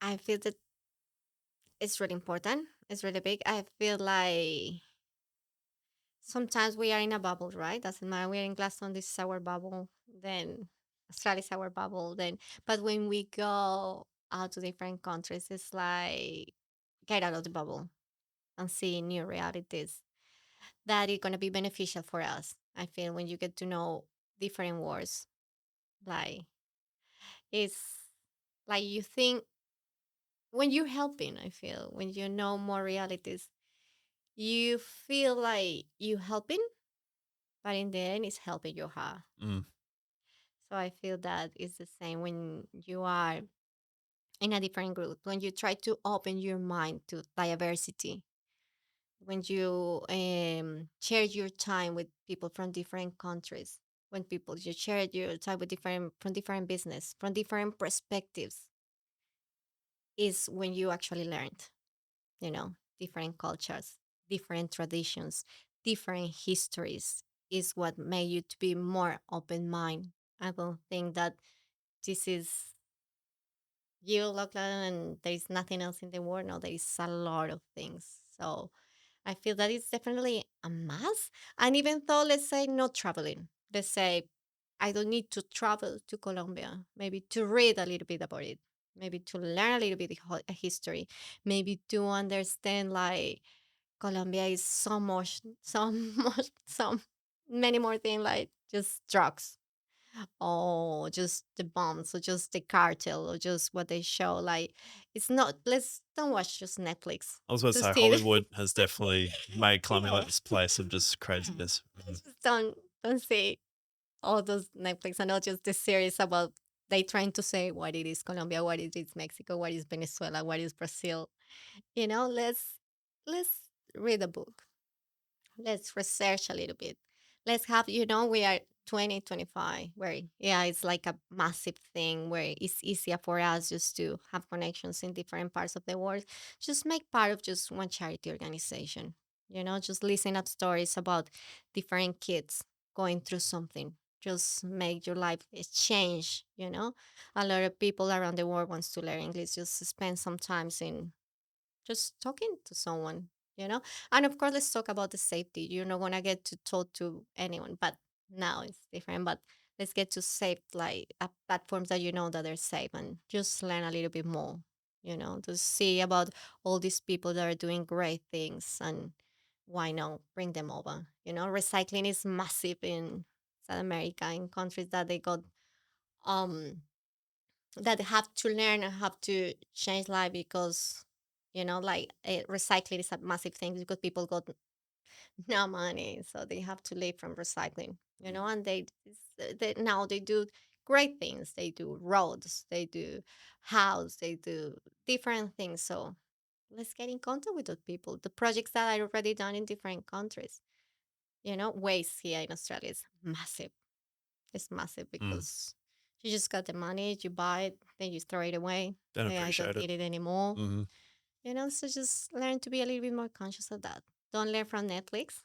Speaker 2: I feel that it's really important. It's really big. I feel like sometimes we are in a bubble, right? Doesn't matter. We're in Gladstone, this is our bubble. Then Australia is our bubble. Then, but when we go out to different countries, it's like get out of the bubble and see new realities that are going to be beneficial for us. I feel when you get to know different words, like it's like you think when you're helping, I feel when you know more realities, you feel like you helping, but in the end, it's helping your heart.
Speaker 1: Mm.
Speaker 2: So I feel that it's the same when you are in a different group, when you try to open your mind to diversity, when you share your time with people from different countries, when people you share your time with different from different business, from different perspectives, is when you actually learned, different cultures, different traditions, different histories is what made you to be more open mind. I don't think that this is you, Lachlan, and there is nothing else in the world. No, there is a lot of things. So I feel that it's definitely a must. And even though, let's say, not traveling, let's say, I don't need to travel to Colombia, maybe to read a little bit about it, maybe to learn a little bit of history, maybe to understand like Colombia is so much, so much, so many more things like just drugs or just the bombs or just the cartel or just what they show. Like it's not. Let's don't watch just Netflix
Speaker 1: I was going to
Speaker 2: to
Speaker 1: say
Speaker 2: see.
Speaker 1: Hollywood has definitely made Colombia like
Speaker 2: Yeah,
Speaker 1: this place of just craziness.
Speaker 2: just don't see all those Netflix and not just the series about they trying to say what it is Colombia, what it is Mexico, what is Venezuela, what is Brazil. Let's read a book. Let's research a little bit. Let's have, we are 2025, where, yeah, it's like a massive thing where it's easier for us just to have connections in different parts of the world. Just make part of just one charity organization, just listen up stories about different kids going through something. Just make your life change. A lot of people around the world wants to learn English. Just spend some time in just talking to someone, you know? And of course, let's talk about the safety. You're not going to get to talk to anyone, but now it's different. But let's get to safe, like platforms that you know that are safe and just learn a little bit more, to see about all these people that are doing great things and why not bring them over. Recycling is massive in South America, in countries that they got um that have to learn and have to change life because like recycling is a massive thing because people got no money, so they have to live from recycling, and they now they do great things. They do roads, they do house, they do different things. So let's get in contact with those people. The projects that are already done in different countries, waste here in Australia is massive. It's massive
Speaker 1: Mm.
Speaker 2: because you just got the money, you buy it, then you throw it away.
Speaker 1: Don't
Speaker 2: Hey, I don't
Speaker 1: appreciate it.
Speaker 2: need it anymore.
Speaker 1: Hmm.
Speaker 2: So just learn to be a little bit more conscious of that. Don't learn from Netflix.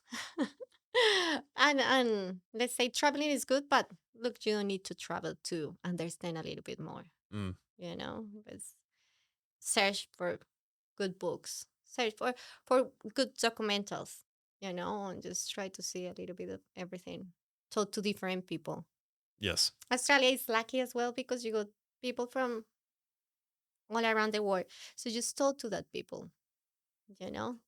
Speaker 2: And let's say traveling is good, but look, you don't need to travel to understand a little bit more.
Speaker 1: Mm.
Speaker 2: But search for good books, search for good documentals, and just try to see a little bit of everything. Talk to different people.
Speaker 1: Yes.
Speaker 2: Australia is lucky as well because you got people from all around the world. So just talk to that people,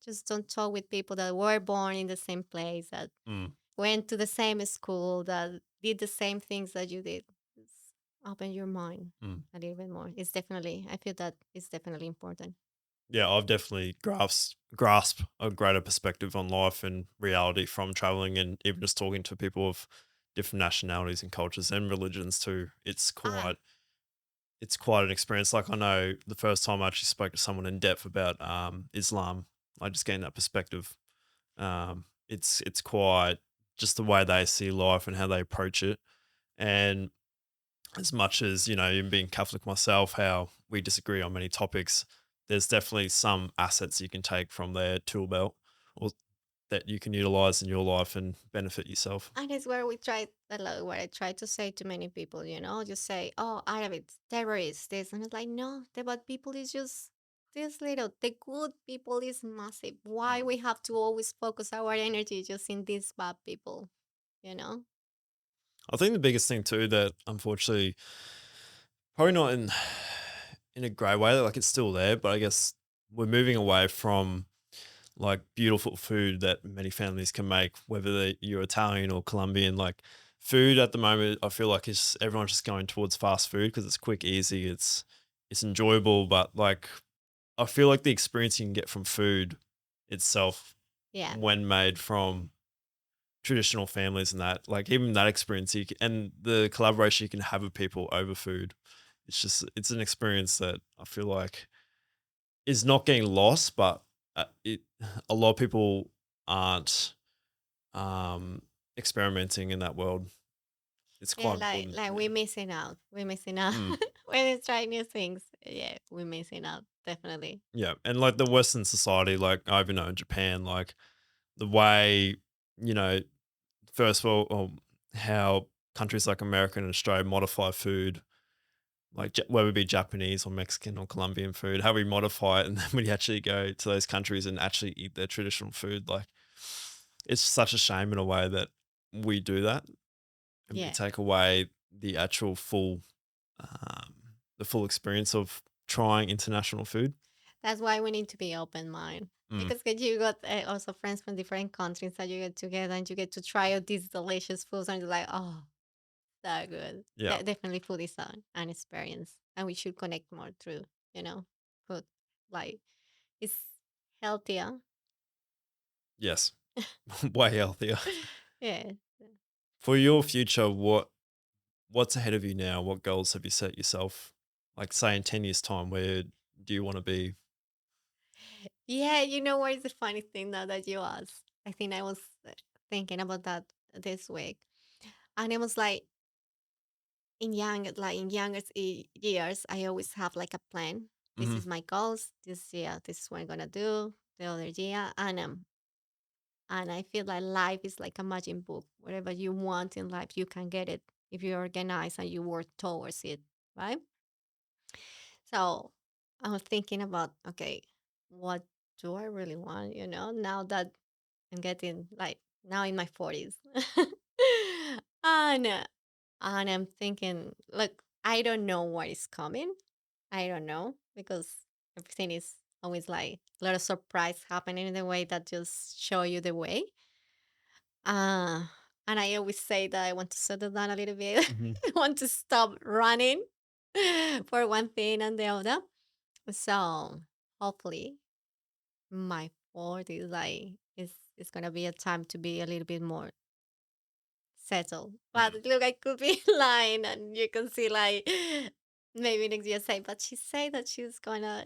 Speaker 2: just don't talk with people that were born in the same place, that
Speaker 1: Mm.
Speaker 2: went to the same school, that did the same things that you did. Just open your mind
Speaker 1: Mm.
Speaker 2: a little bit more. I feel that it's definitely important.
Speaker 1: Yeah, I've definitely grasp a greater perspective on life and reality from traveling and even just talking to people of different nationalities and cultures and religions too.
Speaker 2: Ah,
Speaker 1: It's quite an experience. Like I know the first time I actually spoke to someone in depth about Islam, I just gained that perspective. It's quite just the way they see life and how they approach it. And as much as, even being Catholic myself, how we disagree on many topics, there's definitely some assets you can take from their tool belt or that you can utilize in your life and benefit yourself.
Speaker 2: and it's where we try a lot, what I try to say to many people, just say, oh, Arabics, terrorists, this. And it's like, no, the bad people is just this little, the good people is massive. Why we have to always focus our energy just in these bad people, you know?
Speaker 1: I think the biggest thing too that unfortunately probably not in a great way, like it's still there, but I guess we're moving away from like beautiful food that many families can make, whether you're Italian or Colombian. Like food at the moment, I feel like is everyone's just going towards fast food because it's quick, easy, it's enjoyable, but like I feel like the experience you can get from food itself
Speaker 2: Yeah.
Speaker 1: when made from traditional families and that, like even that experience and the collaboration you can have with people over food, it's an experience that I feel like is not getting lost, but it a lot of people aren't um, experimenting in that world. It's
Speaker 2: Yeah,
Speaker 1: quite important.
Speaker 2: like
Speaker 1: Yeah.
Speaker 2: we're missing out. We're missing out
Speaker 1: Mm,
Speaker 2: when it's trying new things. Yeah, we're missing out, definitely.
Speaker 1: yeah. And like the Western society, like I even know in Japan, like the way, you know, first of all, how countries like America and Australia modify food, like whether it be Japanese or Mexican or Colombian food, how we modify it. And then when you actually go to those countries and actually eat their traditional food, like it's such a shame in a way that we do that and we
Speaker 2: Yeah.
Speaker 1: take away the actual the full experience of trying international food.
Speaker 2: That's why we need to be open mind.
Speaker 1: Mm,
Speaker 2: Because you got also friends from different countries that you get together and you get to try out these delicious foods and you're like, oh, so good.
Speaker 1: yeah.
Speaker 2: Definitely food is an experience and we should connect more through, you know, food. Like it's healthier.
Speaker 1: Yes. Way healthier.
Speaker 2: Yeah.
Speaker 1: For your future, what's ahead of you now? What goals have you set yourself? Like say in 10 years time, where do you want to be?
Speaker 2: Yeah, you know what is the funny thing now that you asked? I think I was thinking about that this week. And it was like in younger years, I always have like a plan. This
Speaker 1: Hmm.
Speaker 2: is my goals. This year, this is what I'm gonna do. The other year, and I feel like life is like a magic book. Whatever you want in life, you can get it if you organize and you work towards it, right? So I was thinking about, okay, what do I really want? Now that I'm getting like now in my 40s. and and I'm thinking, look, I don't know what is coming. I don't know because everything is always like a lot of surprise happening in the way that just show you the way. Uh and I always say that I want to settle down a little bit.
Speaker 1: Hmm.
Speaker 2: I want to stop running for one thing and the other. So hopefully my 40s like is gonna be a time to be a little bit more settled. But look, I could be lying, and you can see like maybe next year say, but she said that she's gonna,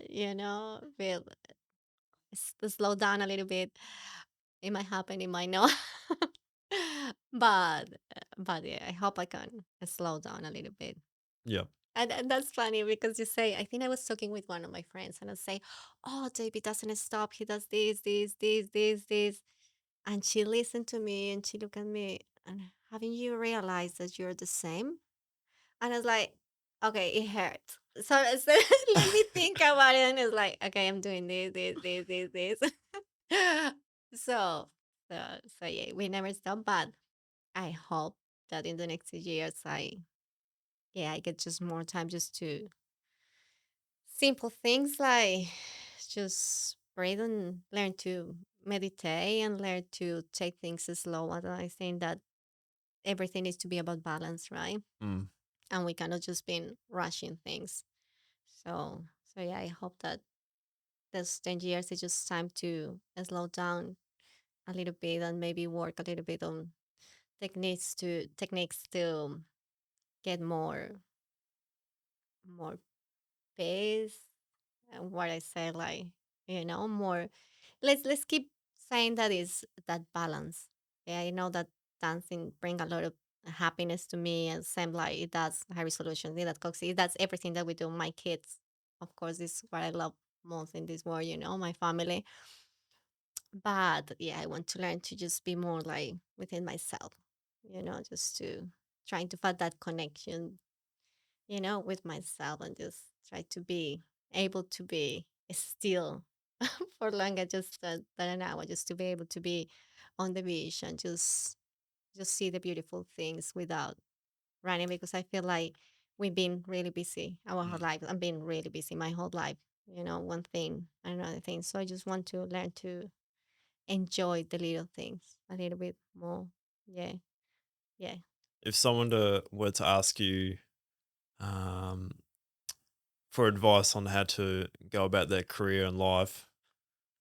Speaker 2: feel to slow down a little bit. It might happen, it might not. but yeah, I hope I can slow down a little bit.
Speaker 1: Yeah.
Speaker 2: And that's funny because you say, I think I was talking with one of my friends and I say, oh, David doesn't stop. He does this. And she listened to me and she looked at me and haven't you realized that you're the same? And I was like, okay, it hurts. So let me think about it. And it's like, okay, I'm doing this. so, so yeah, we never stop. But I hope that in the next years, I get just more time just to simple things like just breathe and learn to meditate and learn to take things slow. And I think that everything needs to be about balance, right?
Speaker 1: Mm,
Speaker 2: And we cannot just be rushing things. So yeah, I hope that this 10 years is just time to slow down a little bit and maybe work a little bit on techniques to get more pace and what I say, like, more. Let's keep saying that is that balance. Yeah, I know that dancing bring a lot of happiness to me, and same like it does high resolution. It does COGSY. It does everything that we do. My kids, of course, is what I love most in this world. My family. But yeah, I want to learn to just be more like within myself. Just to trying to find that connection with myself and just try to be able to be. still for longer, just than an hour, just to be able to be on the beach and just see the beautiful things without running, because I feel like we've been really busy our whole
Speaker 1: Mm.
Speaker 2: life. I've been really busy my whole life, one thing and another thing. So I just want to learn to enjoy the little things a little bit more. Yeah, yeah,
Speaker 1: If someone were to ask you um, for advice on how to go about their career and life,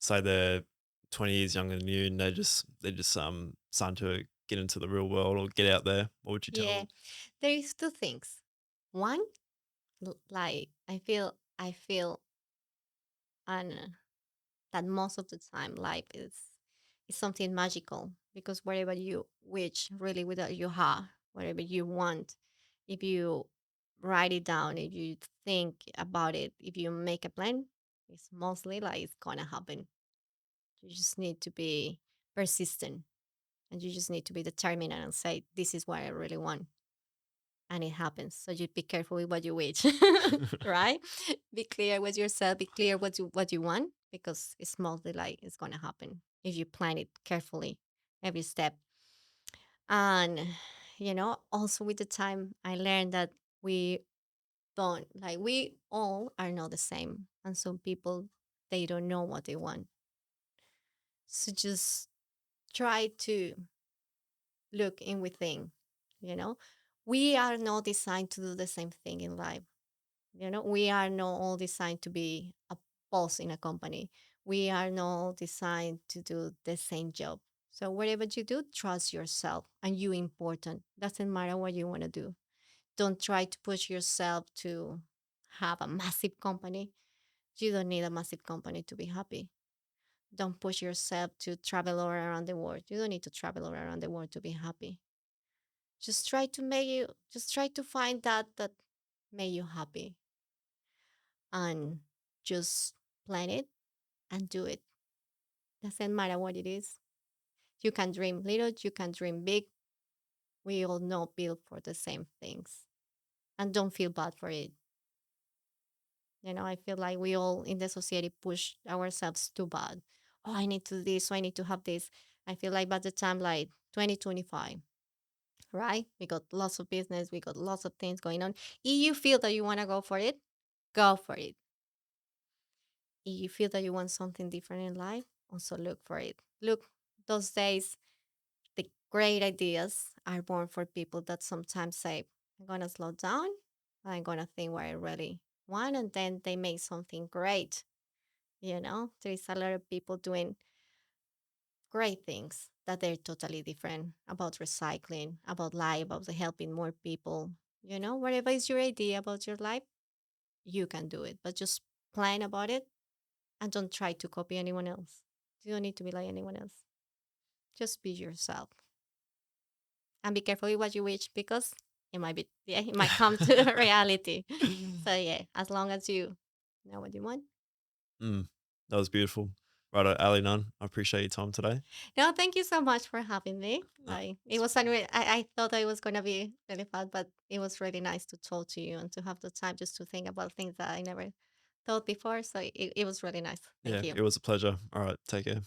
Speaker 1: say they're 20 years younger than you and they just starting to get into the real world or get out there, what would you tell
Speaker 2: yeah.
Speaker 1: them?
Speaker 2: There is two things. One, like I feel, and that most of the time life is something magical, because whatever you wish really without your heart, whatever you want, if you write it down, if you think about it, if you make a plan, it's mostly like it's gonna happen. You just need to be persistent, and you just need to be determined and say, this is what I really want, and it happens. So you be careful with what you wish, right? Be clear with yourself. Be clear what you want, because it's mostly like it's gonna happen if you plan it carefully, every step. And also with the time, I learned that we don't like we all are not the same, and some people, they don't know what they want. So just try to look in within. You know, we are not designed to do the same thing in life. We are not all designed to be a boss in a company. We are not all designed to do the same job. So whatever you do, trust yourself, and you important. Doesn't matter what you want to do. Don't try to push yourself to have a massive company. You don't need a massive company to be happy. Don't push yourself to travel all around the world. You don't need to travel all around the world to be happy. Just try to find that make you happy, and just plan it and do it. Doesn't matter what it is. You can dream little, you can dream big. We all know built for the same things. And don't feel bad for it. I feel like we all in the society push ourselves too bad. Oh, I need to do this, so I need to have this. I feel like by the time like 2025, right? We got lots of business, we got lots of things going on. If you feel that you want to go for it, go for it. If you feel that you want something different in life, also look for it. Look, those days, the great ideas are born for people that sometimes say, I'm going to slow down. I'm going to think what I really want. And then they make something great. There's a lot of people doing great things that they're totally different, about recycling, about life, about helping more people. Whatever is your idea about your life, you can do it. But just plan about it, and don't try to copy anyone else. You don't need to be like anyone else. Just be yourself, and be careful with what you wish, because it might come to reality. So yeah, as long as you know what you want.
Speaker 1: Mm, that was beautiful. Right, Ali Nunn, I appreciate your time today.
Speaker 2: No, thank you so much for having me.
Speaker 1: Uh,
Speaker 2: It was I thought it was gonna be really fun, but it was really nice to talk to you and to have the time just to think about things that I never thought before. So it was really nice. Thank
Speaker 1: yeah,
Speaker 2: you.
Speaker 1: it was a pleasure. All right, take care.